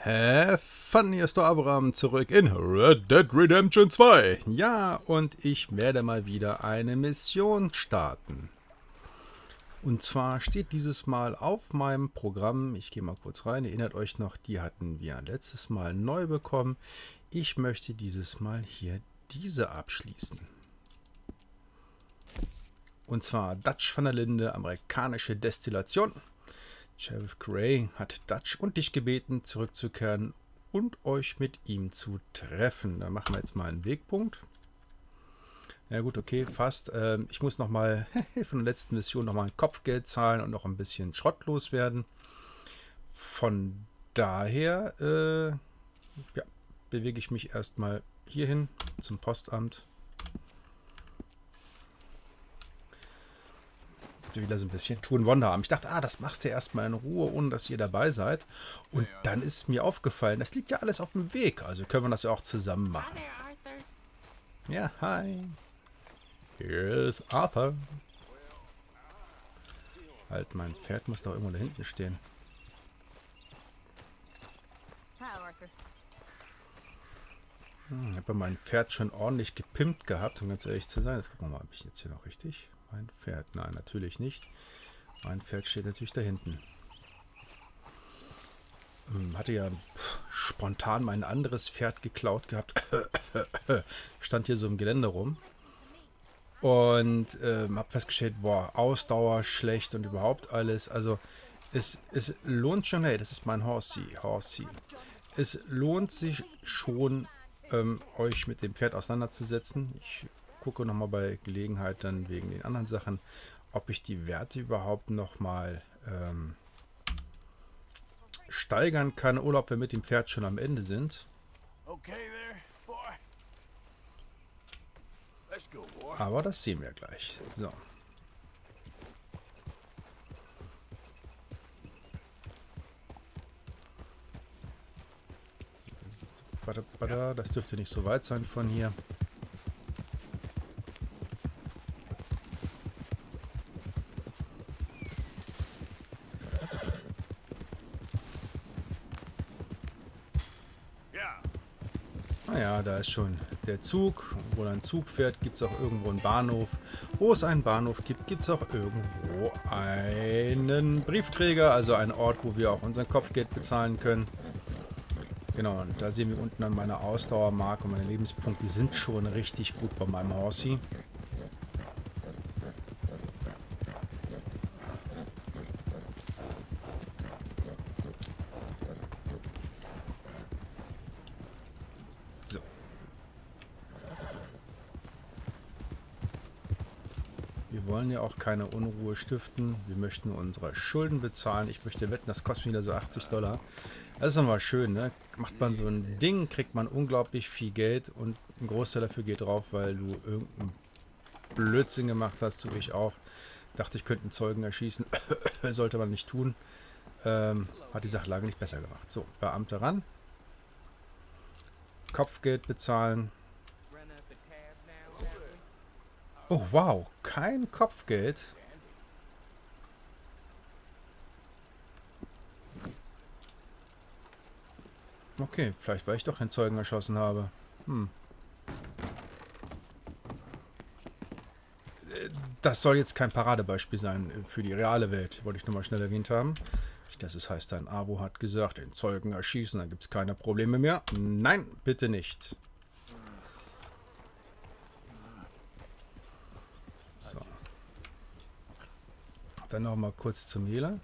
Fun, hier ist der Avoram zurück in Red Dead Redemption 2. Ja, und ich werde mal wieder eine Mission starten. Und zwar steht dieses Mal auf meinem Programm, ich gehe mal kurz rein, erinnert euch noch, die hatten wir letztes Mal neu bekommen. Ich möchte dieses Mal hier diese abschließen. Und zwar Dutch van der Linde, amerikanische Destillation. Sheriff Gray hat Dutch und dich gebeten, zurückzukehren und euch mit ihm zu treffen. Da machen wir jetzt mal einen Wegpunkt. Ja gut, okay, fast. Ich muss nochmal von der letzten Mission nochmal ein Kopfgeld zahlen und noch ein bisschen Schrott loswerden. Von daher ja, bewege ich mich erstmal hierhin zum Postamt. Wieder so ein bisschen tun Wonder haben. Ich dachte, das machst du erstmal in Ruhe, ohne dass ihr dabei seid. Und dann ist mir aufgefallen, das liegt ja alles auf dem Weg. Also können wir das ja auch zusammen machen. Ja, hi. Hier ist Arthur. Halt, mein Pferd muss doch irgendwo da hinten stehen. Ich habe ja mein Pferd schon ordentlich gepimpt gehabt, um ganz ehrlich zu sein. Jetzt gucken wir mal, ob ich jetzt hier noch richtig... Mein Pferd, nein, natürlich nicht. Mein Pferd steht natürlich da hinten. Hatte ja spontan mein anderes Pferd geklaut gehabt. Stand hier so im Gelände rum. Und habe festgestellt, boah, Ausdauer schlecht und überhaupt alles. Also es lohnt schon, hey, das ist mein Horsey. Es lohnt sich schon, euch mit dem Pferd auseinanderzusetzen. Ich gucke nochmal bei Gelegenheit dann wegen den anderen Sachen, ob ich die Werte überhaupt nochmal steigern kann oder ob wir mit dem Pferd schon am Ende sind. Aber das sehen wir gleich. So. Das dürfte nicht so weit sein von hier. Naja, da ist schon der Zug. Wo ein Zug fährt, gibt es auch irgendwo einen Bahnhof. Wo es einen Bahnhof gibt, gibt es auch irgendwo einen Briefträger, also einen Ort, wo wir auch unseren Kopfgeld bezahlen können. Genau, und da sehen wir unten an meiner Ausdauermarke und meine Lebenspunkte, die sind schon richtig gut bei meinem Horsey. So. Wir wollen ja auch keine Unruhe stiften. Wir möchten unsere Schulden bezahlen. Ich möchte wetten, das kostet wieder so $80. Das ist nochmal schön, ne? Macht man so ein Ding, kriegt man unglaublich viel Geld und ein Großteil dafür geht drauf, weil du irgendeinen Blödsinn gemacht hast, so wie ich auch. Dachte, ich könnte einen Zeugen erschießen. Sollte man nicht tun. Hat die Sachlage nicht besser gemacht. So, Beamte ran. Kopfgeld bezahlen. Oh, wow. Kein Kopfgeld. Okay, vielleicht weil ich doch den Zeugen erschossen habe. Das soll jetzt kein Paradebeispiel sein für die reale Welt. Wollte ich nur mal schnell erwähnt haben. Nicht, dass es heißt, ein Avo hat gesagt, den Zeugen erschießen, dann gibt es keine Probleme mehr. Nein, bitte nicht. So. Dann noch mal kurz zum Hehler.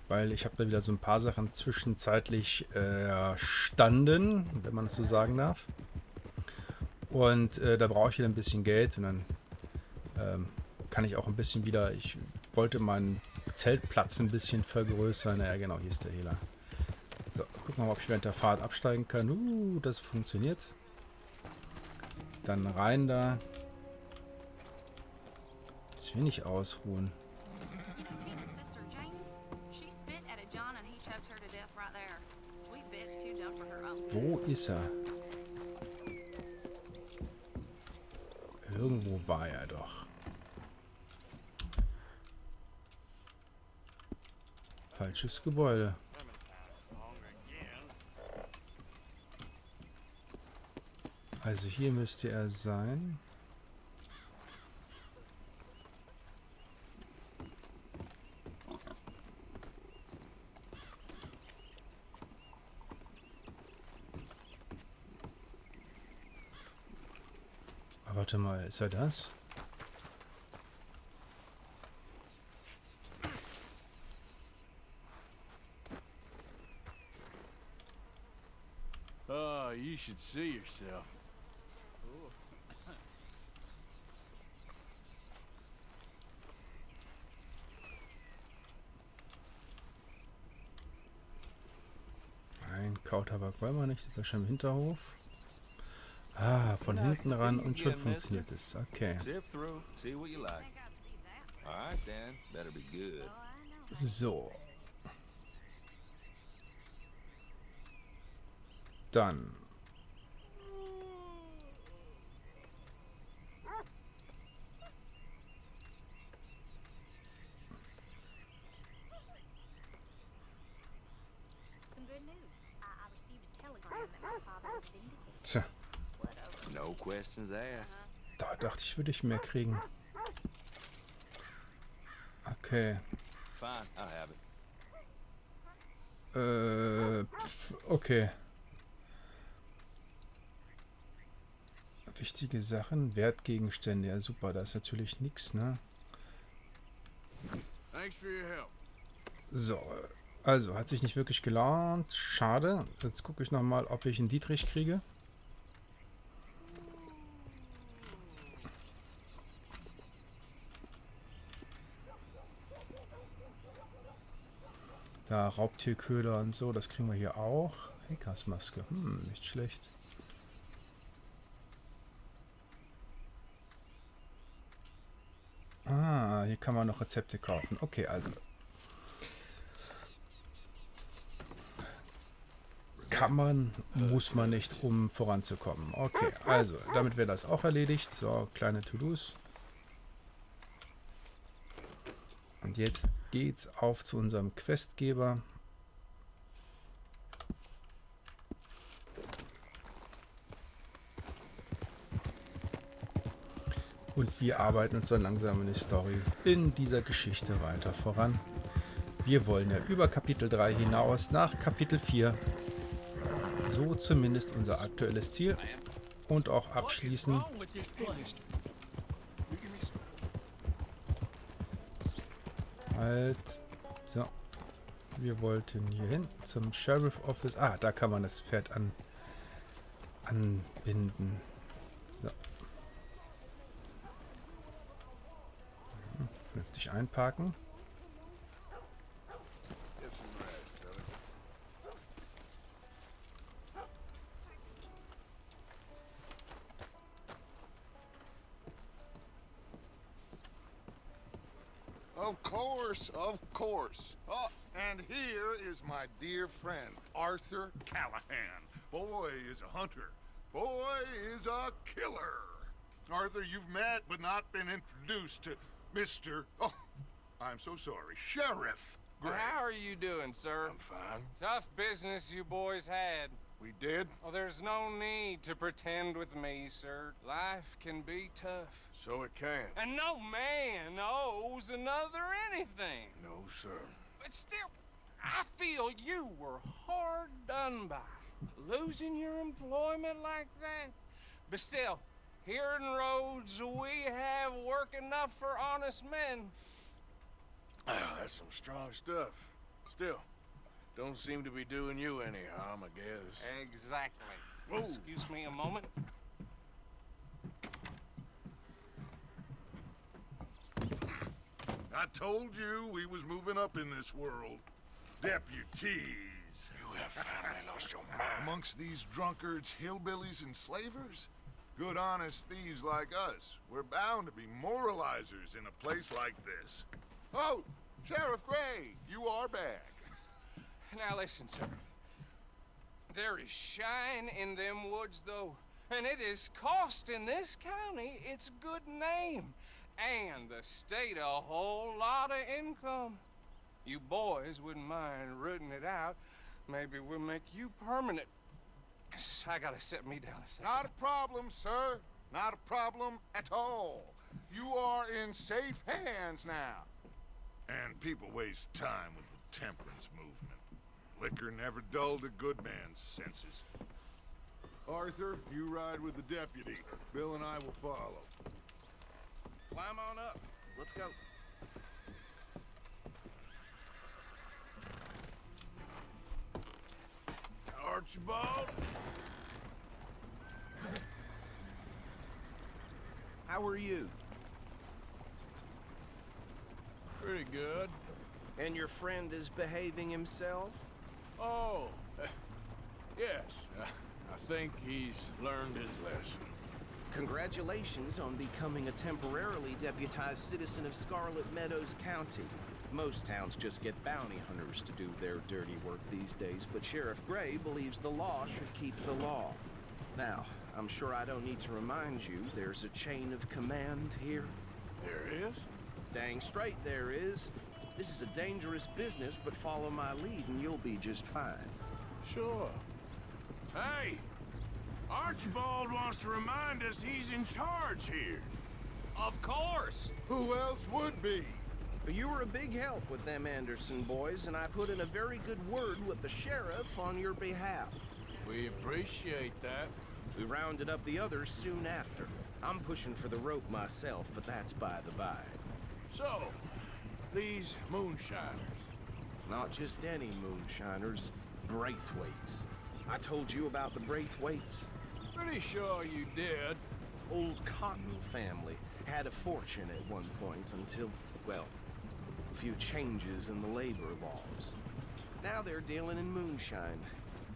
Weil ich habe da wieder so ein paar Sachen zwischenzeitlich erstanden, wenn man es so sagen darf. Und da brauche ich wieder ein bisschen Geld und dann kann ich auch ein bisschen wieder, ich wollte meinen Zeltplatz ein bisschen vergrößern. Naja, genau, hier ist der Hehler. So, gucken wir mal, ob ich während der Fahrt absteigen kann. Das funktioniert. Dann rein da. Ich will nicht ausruhen. Wo ist er? Irgendwo war er doch. Falsches Gebäude. Also hier müsste er sein. Aber warte mal, ist er das? Oh, you should see yourself. Nein, Kautabak wollen wir nicht. Das ist schon im Hinterhof. Ah, von hinten ran und schon funktioniert es. Okay. Sift through, see what you like. All right, then. Better be good. So. Dann. Tja, No questions asked. da dachte ich, würde ich mehr kriegen. Okay. Fine, I'll have it. Okay. Wichtige Sachen, Wertgegenstände. Ja, super, da ist natürlich nichts, ne? Thanks for your help. So, also, hat sich nicht wirklich gelohnt. Schade. Jetzt gucke ich nochmal, ob ich einen Dietrich kriege. Da Raubtierköder und so, das kriegen wir hier auch. Henkersmaske, nicht schlecht. Ah, hier kann man noch Rezepte kaufen. Okay, also. Kann man, muss man nicht, um voranzukommen. Okay, also, damit wäre das auch erledigt. So, kleine To-Dos. Und jetzt geht's auf zu unserem Questgeber. Und wir arbeiten uns dann langsam in die Story in dieser Geschichte weiter voran. Wir wollen ja über Kapitel 3 hinaus nach Kapitel 4. So zumindest unser aktuelles Ziel. Und auch abschließen. Halt. So. Wir wollten hier hin zum Sheriff Office. Ah, da kann man das Pferd anbinden. So. Vernünftig einparken. Of course, of course. Oh, and here is my dear friend, Arthur Callahan. Boy is a hunter. Boy is a killer. Arthur, you've met but not been introduced to Mr. Oh, I'm so sorry, Sheriff Gray. How are you doing, sir? I'm fine. Tough business you boys had. We did? Oh, there's no need to pretend with me, sir. Life can be tough. So it can. And no man owes another anything. No, sir. But still, I feel you were hard done by. Losing your employment like that. But still, here in Rhodes, we have work enough for honest men. Ah, that's some strong stuff. Still, don't seem to be doing you any harm, I guess. Exactly. Whoa. Excuse me a moment. I told you we was moving up in this world. Deputies. You have finally lost your mind. Amongst these drunkards, hillbillies, and slavers? Good honest thieves like us. We're bound to be moralizers in a place like this. Oh, Sheriff Gray, you are back. Now listen, sir. There is shine in them woods, though, and it is costing this county its good name, and the state a whole lot of income. You boys wouldn't mind rooting it out. Maybe we'll make you permanent I gotta sit me down a second. Not a problem, sir. Not a problem at all. You are in safe hands now. And people waste time with the temperance movement. Liquor never dulled a good man's senses. Arthur, you ride with the deputy. Bill and I will follow. Climb on up. Let's go. Archibald? How are you? Pretty good. And your friend is behaving himself? Oh, yes. I think he's learned his lesson. Congratulations on becoming a temporarily deputized citizen of Scarlet Meadows County. Most towns just get bounty hunters to do their dirty work these days, but Sheriff Gray believes the law should keep the law. Now, I'm sure I don't need to remind you there's a chain of command here. There is? Dang straight there is. This is a dangerous business, but follow my lead and you'll be just fine. Sure. Hey! Archibald wants to remind us he's in charge here. Of course! Who else would be? You were a big help with them Anderson boys, and I put in a very good word with the sheriff on your behalf. We appreciate that. We rounded up the others soon after. I'm pushing for the rope myself, but that's by the by. So, these moonshiners. Not just any moonshiners, Braithwaites. I told you about the Braithwaites. Pretty sure you did. Old Cotton family had a fortune at one point until, well, a few changes in the labor laws. Now they're dealing in moonshine.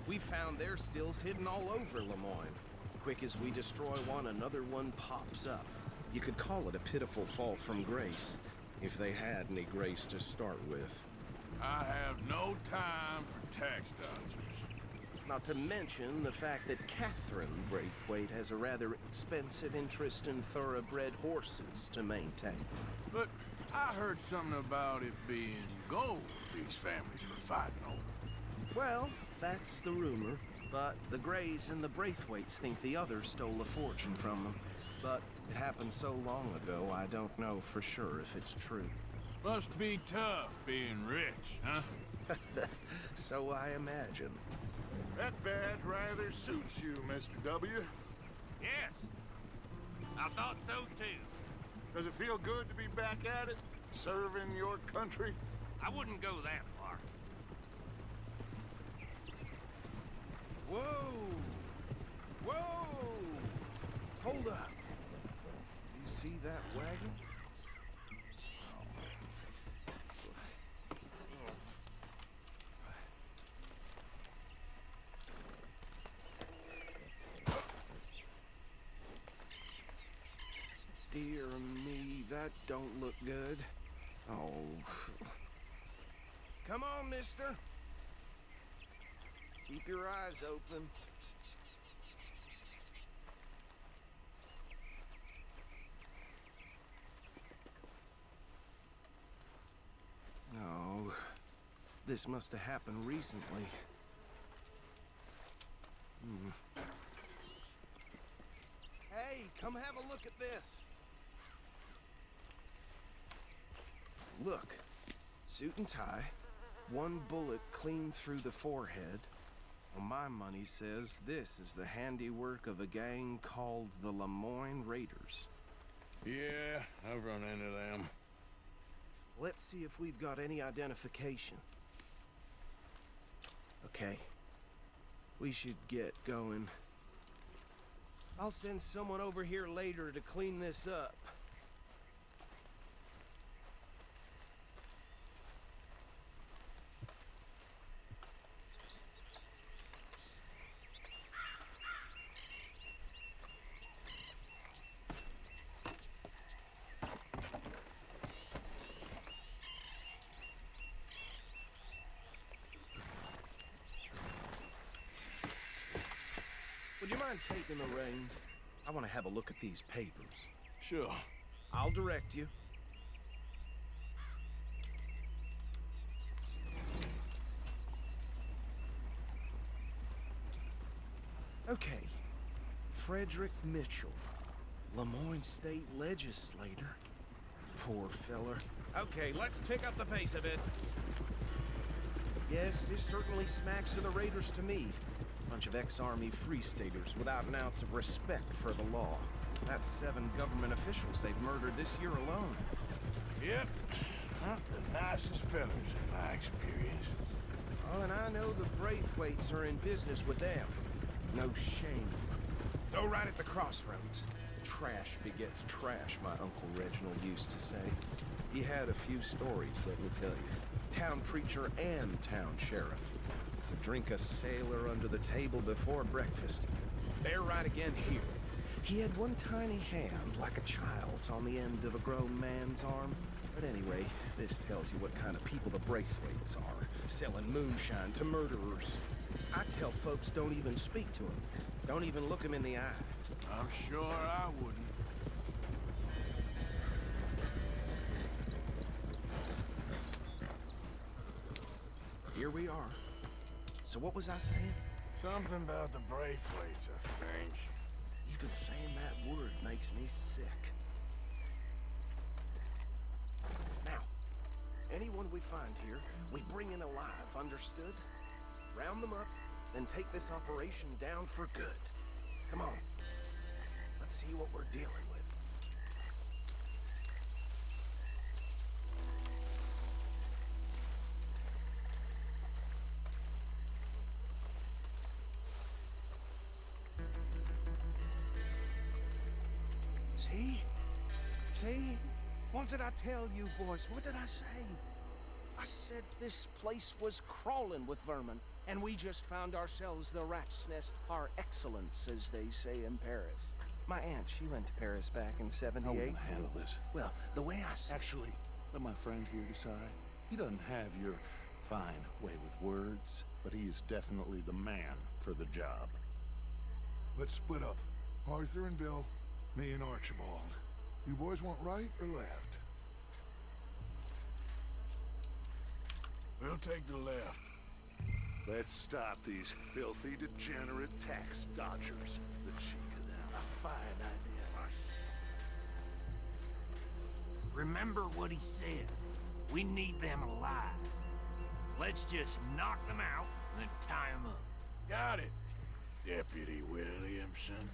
We found their stills hidden all over Lemoyne. Quick as we destroy one, another one pops up. You could call it a pitiful fall from grace, if they had any grace to start with. I have no time for tax dodgers. Not to mention the fact that Catherine Braithwaite has a rather expensive interest in thoroughbred horses to maintain. But I heard something about it being gold these families were fighting over. Well, that's the rumor. But the Grays and the Braithwaites think the others stole a fortune from them. But it happened so long ago, I don't know for sure if it's true. Must be tough being rich, huh? So I imagine. That badge rather suits you, Mr. W. Yes, I thought so too. Does it feel good to be back at it, serving your country? I wouldn't go that far. Whoa! Whoa! Hold up. You see that wagon? Dear me, that don't look good. Oh. Come on, mister. Keep your eyes open. No. This must have happened recently. Hey, come have a look at this. Look, suit and tie, one bullet clean through the forehead. Well, my money says this is the handiwork of a gang called the Lemoyne Raiders. Yeah, I've run into them. Let's see if we've got any identification. Okay, we should get going. I'll send someone over here later to clean this up. Would you mind taking the reins? I want to have a look at these papers. Sure. I'll direct you. Okay. Frederick Mitchell, Lemoyne State Legislator. Poor feller. Okay, let's pick up the pace a bit. Yes, this certainly smacks of the Raiders to me. Bunch of ex-Army Free Staters without an ounce of respect for the law. That's 7 government officials they've murdered this year alone. Yep. Not the nicest fellas in my experience. Oh, and I know the Braithwaites are in business with them. No shame. Go right at the crossroads. Trash begets trash, my Uncle Reginald used to say. He had a few stories, let me tell you. Town preacher and town sheriff. To drink a sailor under the table before breakfast. They're right again here. He had one tiny hand, like a child's, on the end of a grown man's arm. But anyway, this tells you what kind of people the Braithwaites are. Selling moonshine to murderers. I tell folks don't even speak to them. Don't even look them in the eye. I'm sure I wouldn't. Here we are. So what was I saying? Something about the Braithwaites, I think. Even saying that word makes me sick. Now, anyone we find here, we bring in alive, understood? Round them up, then take this operation down for good. Come on. Let's see what we're dealing with. See? See? What did I tell you, boys? What did I say? I said this place was crawling with vermin, and we just found ourselves the rat's nest par excellence, as they say in Paris. My aunt, she went to Paris back in '78. I want to handle this. Well, the way I see Actually, let my friend here decide. He doesn't have your fine way with words, but he is definitely the man for the job. Let's split up. Arthur and Bill, me and Archibald. You boys want right or left? We'll take the left. Let's stop these filthy, degenerate tax dodgers. The cheek of them. A fine idea. Remember what he said. We need them alive. Let's just knock them out and then tie them up. Got it, Deputy Williamson.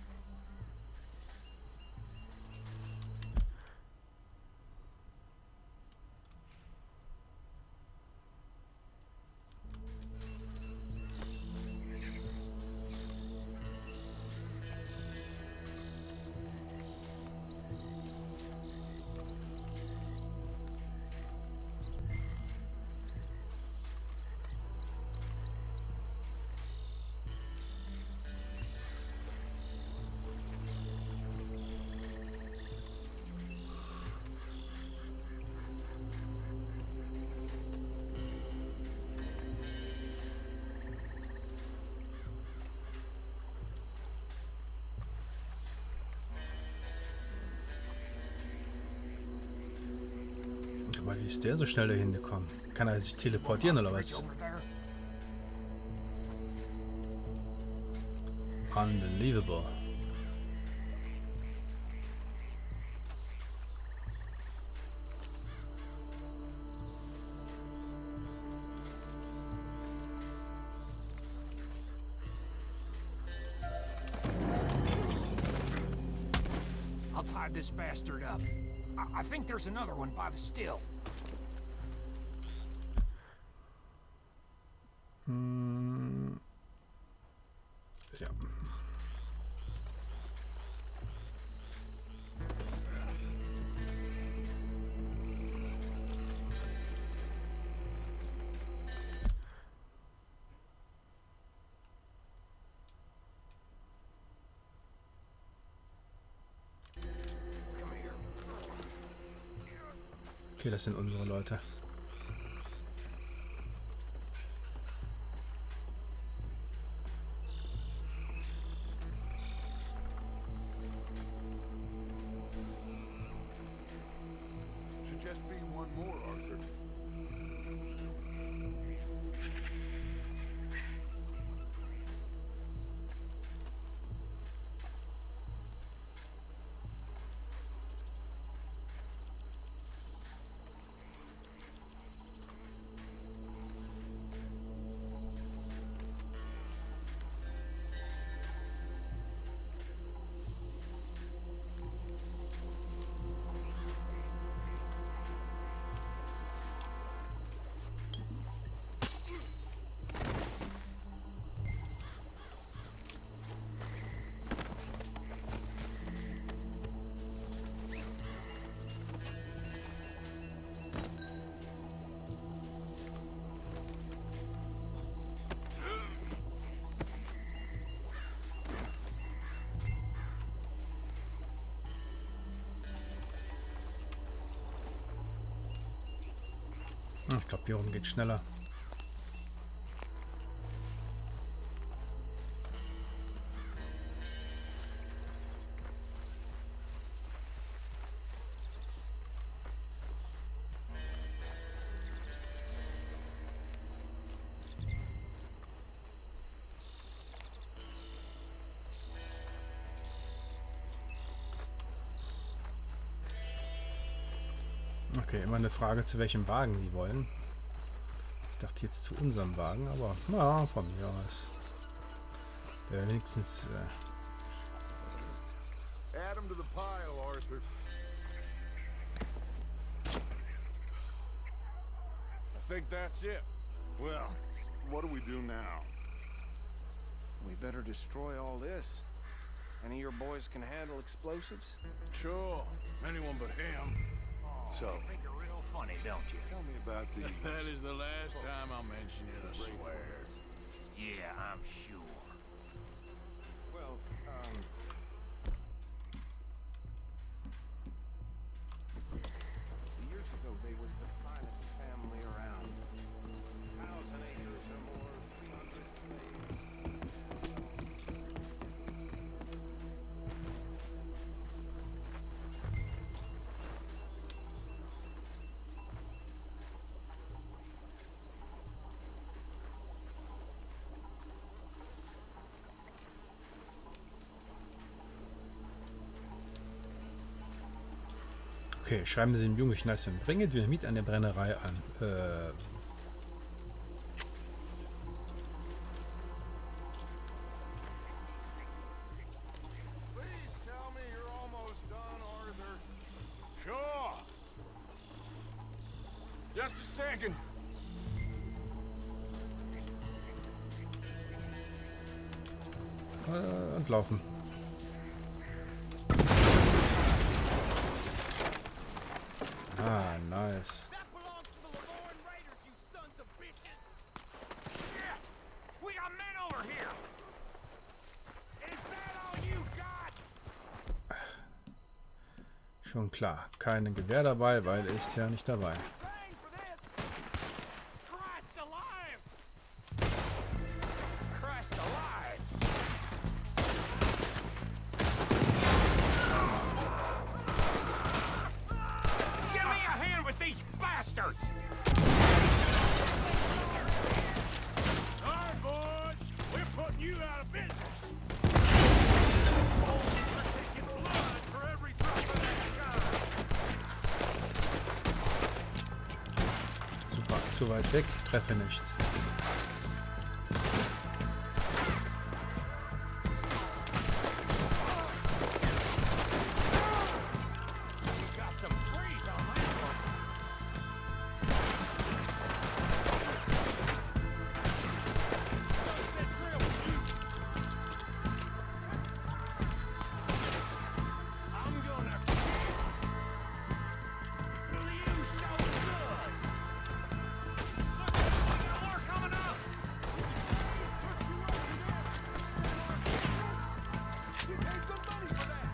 Aber wie ist der so schnell dahin gekommen? Kann er sich teleportieren oder was? Unbelievable. I'll tie this bastard up. I think there's another one by the still. Ja. Okay, das sind unsere Leute. Should just be one more, Arthur. Ich glaube, hier oben geht schneller. Okay, immer eine Frage, zu welchem Wagen die wollen. Ich dachte jetzt zu unserem Wagen, aber na, von mir aus. Der wenigstens... Add 'em to the pile, Arthur. I think that's it. Well, what do we do now? We better destroy all this. Any of your boys can handle explosives? Sure, anyone but him. So, You think you're real funny, don't you? tell me about the... That is the last time I'll mention it, I swear. Yeah, I'm sure. Well, years ago they were the finest family around. 1,000 acres or more, 300 slaves. Okay, schreiben Sie dem Jungen Schneis und bringe Dynamit an der Brennerei an. Please tell me you're almost done, Arthur. Sure. Just a second. Und laufen. Ah, nice. That belongs to the Avoram Raiders, you sons of bitches! Shit! We got men over here! Is that all you got? Schon klar. Kein Gewehr dabei, weil er ist ja nicht dabei. Train for this! Christ alive! Christ alive! Give me a hand with these bastards! All right, boys. We're putting you out of business. We're taking blood for every drop of that guy! Super, zu weit weg. Treffe nicht. Got some freeze on that one! That drill with you! I'm gonna kill you so good! Look, we got more coming up! You paid good money for that!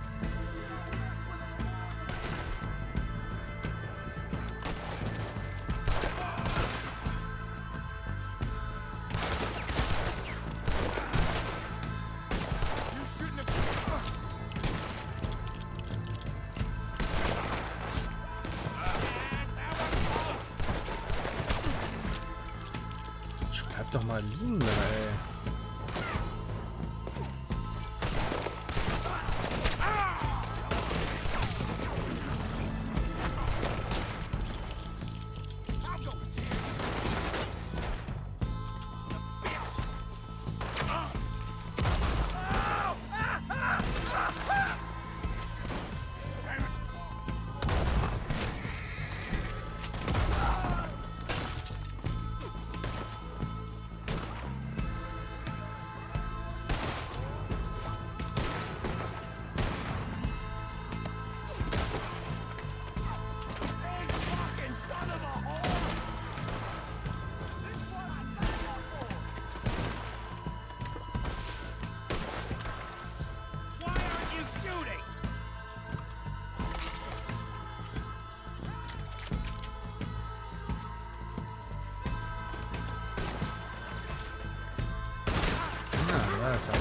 You shouldn't have... Bleib doch mal liegen, ey. I'll go with you. Messer.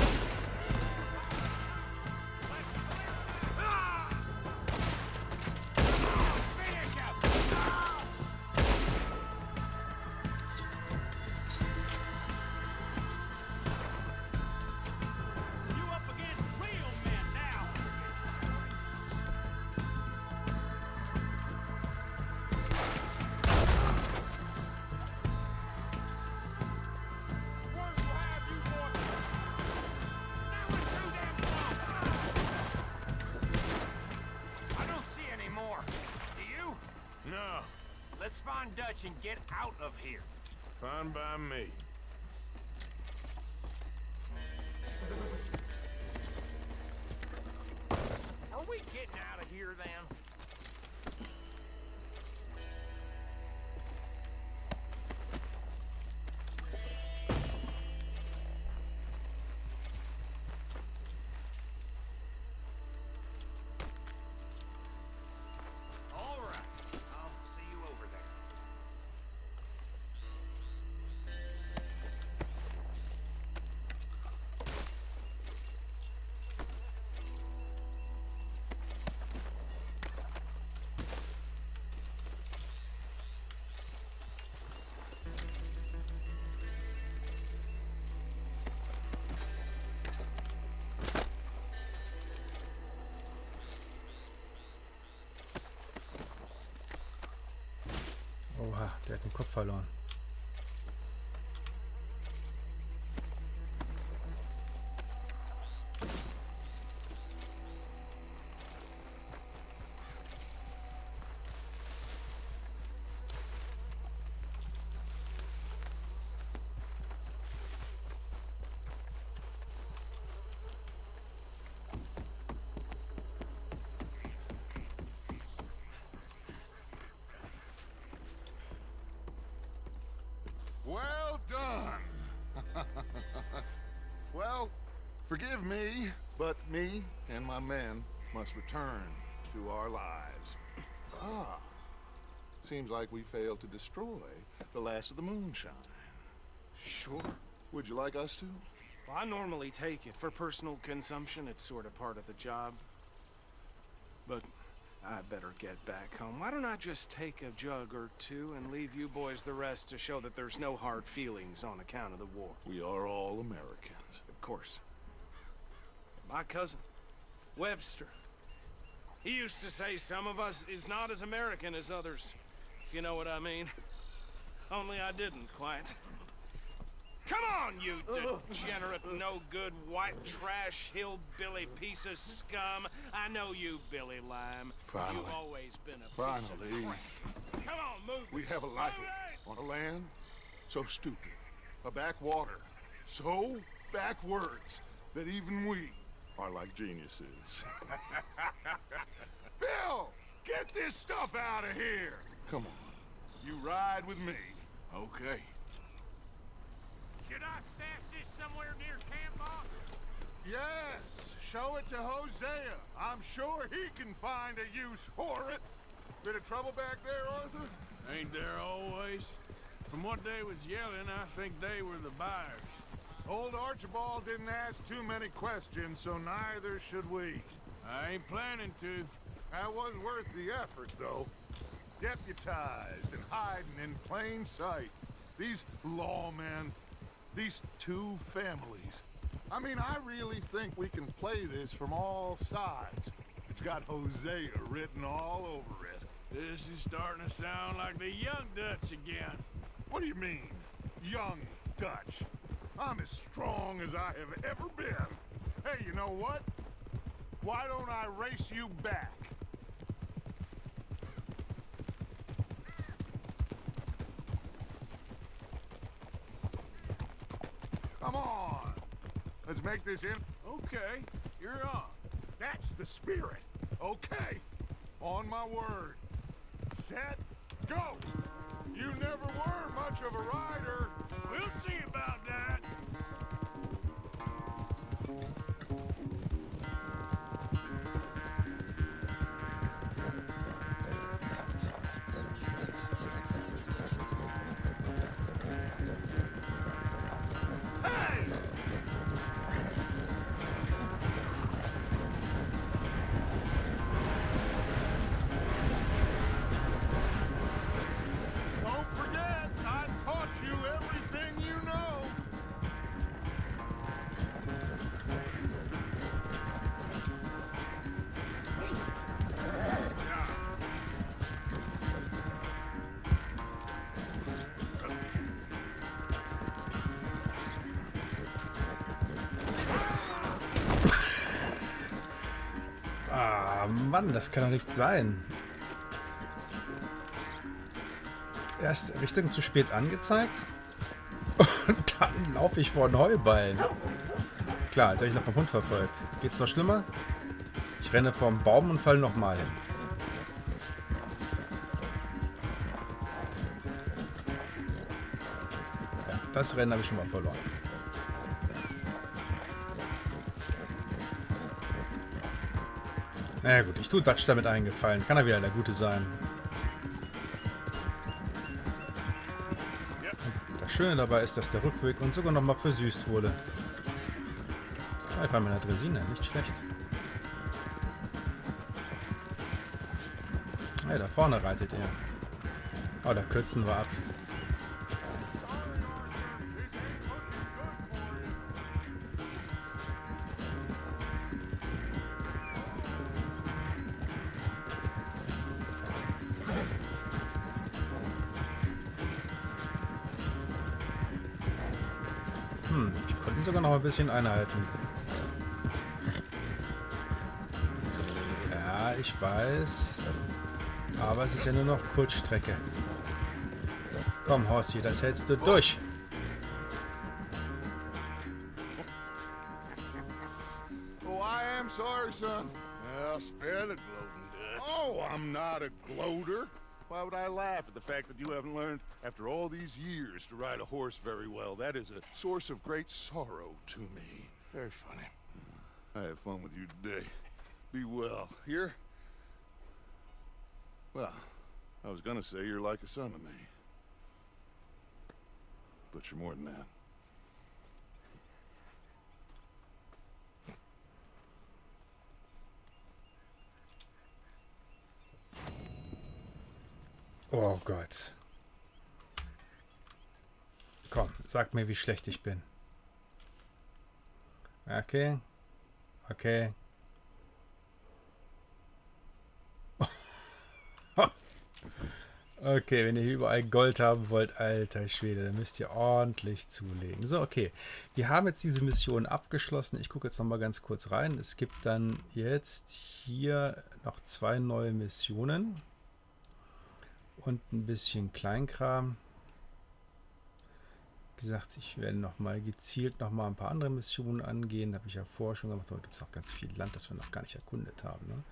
Dutch and get out of here. Fine by me. Are we getting out of here then? All right. I'll see you over there. Oha, der hat den Kopf verloren. Well done. Well, forgive me, but me and my men must return to our lives. Ah, seems like we failed to destroy the last of the moonshine. Sure. Would you like us to? Well, I normally take it for personal consumption. It's sort of part of the job. But I better get back home. Why don't I just take a jug or two and leave you boys the rest to show that there's no hard feelings on account of the war? We are all Americans. Of course. My cousin, Webster, he used to say some of us is not as American as others, if you know what I mean. Only I didn't quite. Come on, you degenerate, no-good, white trash, hillbilly piece of scum. I know you, Billy Lime. Finally. You've always been a piece of Finally. crap. Come on, move. We have a life on a land so stupid, a backwater so backwards that even we are like geniuses. Bill, get this stuff out of here. Come on, you ride with me. Okay. Should I stash this somewhere near camp, boss? Yes, show it to Hosea. I'm sure he can find a use for it. Bit of trouble back there, Arthur? Ain't there always? From what they was yelling, I think they were the buyers. Old Archibald didn't ask too many questions, so neither should we. I ain't planning to. That was worth the effort, though. Deputized and hiding in plain sight. These lawmen, these two families. I mean, I really think we can play this from all sides. It's got Hosea written all over it. This is starting to sound like the young Dutch again. What do you mean, young Dutch? I'm as strong as I have ever been. Hey, you know what? Why don't I race you back? Come on. Let's make this in. Okay, you're on. That's the spirit. Okay. On my word. Set, go. You never were much of a rider. We'll see about that. Hey! Mann, das kann doch nicht sein. Erst Richtung zu spät angezeigt und dann laufe ich vor den Heuballen. Klar, jetzt habe ich noch vom Hund verfolgt. Geht's noch schlimmer? Ich renne vom Baum und falle nochmal hin. Ja, das Rennen habe ich schon mal verloren. Na ja, gut, ich tue Dutch damit eingefallen. Kann er wieder der Gute sein. Und das Schöne dabei ist, dass der Rückweg uns sogar nochmal versüßt wurde. Einfach mit einer Dresine, nicht schlecht. Hey, da vorne reitet er. Oh, da kürzen wir ab. Ich konnte ihn sogar noch ein bisschen einhalten. Ja, ich weiß. Aber es ist ja nur noch Kurzstrecke. Komm, Horsi, das hältst du durch. Oh, I am sorry, son. Well, spare the gloating, Dutch. Oh, I'm not a gloater. Why would I laugh at the fact that you haven't learned, after all these years, to ride a horse very well? That is a source of great sorrow to me. Very funny. I had fun with you today. Be well. Here? Well, I was gonna say you're like a son to me. But you're more than that. Oh Gott. Komm, sag mir, wie schlecht ich bin. Okay. Okay. Okay, wenn ihr überall Gold haben wollt, alter Schwede, dann müsst ihr ordentlich zulegen. So, okay. Wir haben jetzt diese Mission abgeschlossen. Ich gucke jetzt noch mal ganz kurz rein. Es gibt dann jetzt hier noch 2 neue Missionen. Und ein bisschen Kleinkram. Wie gesagt, ich werde noch mal gezielt noch mal ein paar andere Missionen angehen. Da habe ich ja vorher schon gemacht. Da gibt es auch ganz viel Land, das wir noch gar nicht erkundet haben. Ne?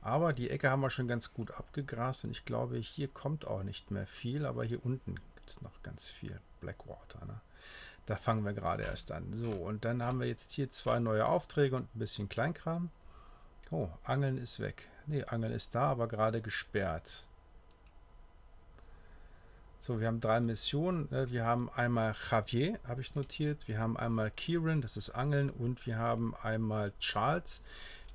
Aber die Ecke haben wir schon ganz gut abgegrast. Und ich glaube, hier kommt auch nicht mehr viel. Aber hier unten gibt es noch ganz viel Blackwater. Ne? Da fangen wir gerade erst an. So, und dann haben wir jetzt hier 2 neue Aufträge und ein bisschen Kleinkram. Oh, Angeln ist weg. Ne, Angeln ist da, aber gerade gesperrt. So, wir haben 3 Missionen. Wir haben einmal Javier, habe ich notiert. Wir haben einmal Kieran, das ist Angeln. Und wir haben einmal Charles.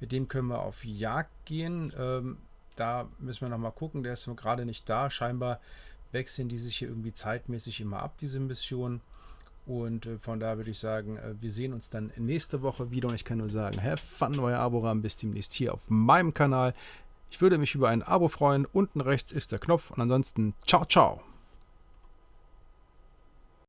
Mit dem können wir auf Jagd gehen. Da müssen wir nochmal gucken. Der ist gerade nicht da. Scheinbar wechseln die sich hier irgendwie zeitmäßig immer ab, diese Mission. Und von daher würde ich sagen, wir sehen uns dann nächste Woche wieder. Und ich kann nur sagen, have fun, euer Avoram. Bis demnächst hier auf meinem Kanal. Ich würde mich über ein Abo freuen. Unten rechts ist der Knopf. Und ansonsten, ciao, ciao.